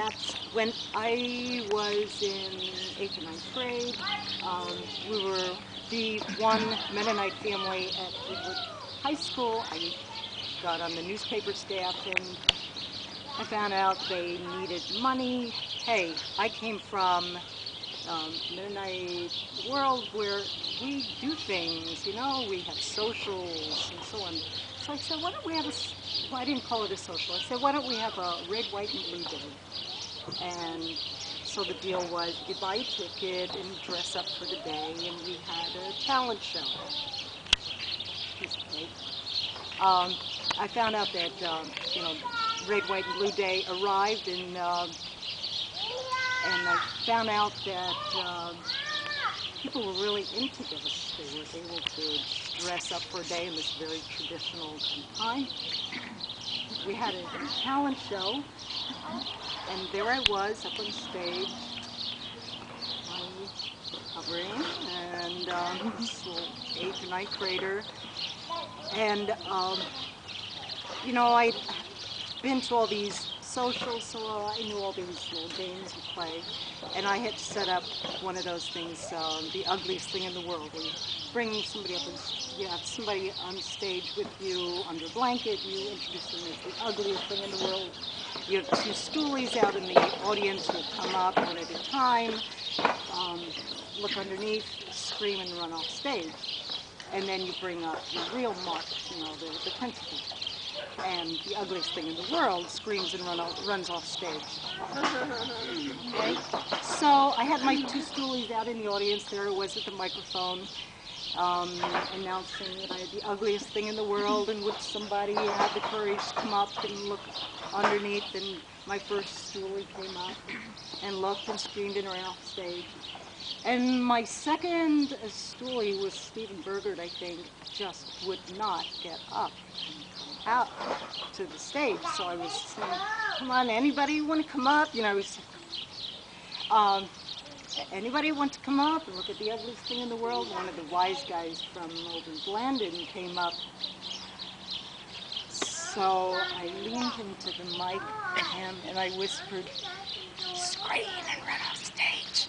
that's when I was in 8th or 9th grade. We were the one Mennonite family at Woodward High School. I got on the newspaper staff and I found out they needed money. Hey, I came from Mennonite world where we do things, you know, we have socials and so on. So I said, why don't we have well, I didn't call it a social. I said, why don't we have a red, white, and blue day? And so the deal was you could buy a ticket and dress up for the day, and we had a talent show. I found out that, you know, red, white, and blue day arrived, and I found out that people were really into this. They were able to dress up for a day in this very traditional kind of time. We had a talent show, and there I was up on stage, hovering, and this little 8th or 9th grader. And, you know, I'd been to all these socials, so I knew all these little games we play. And I had to set up one of those things, the ugliest thing in the world, where you bring somebody up, and you have somebody on stage with you under a blanket, you introduce them as the ugliest thing in the world. You have two stoolies out in the audience who will come up one at a time, look underneath, scream, and run off stage. And then you bring up the real mark, you know, the principal. And the ugliest thing in the world screams and runs off stage. Okay? So I had my two stoolies out in the audience. There I was at the microphone, announcing that I had the ugliest thing in the world, and would somebody have the courage to come up and look underneath. And my first stoolie came up and looked and screamed and ran off stage. And my second stoolie was Stephen Bergert, I think, just would not get up and come out to the stage. So I was saying, come on, anybody want to come up? You know, anybody want to come up and look at the ugliest thing in the world? One of the wise guys from over in Blandon came up. So I leaned into the mic to him and I whispered, scream and run off stage.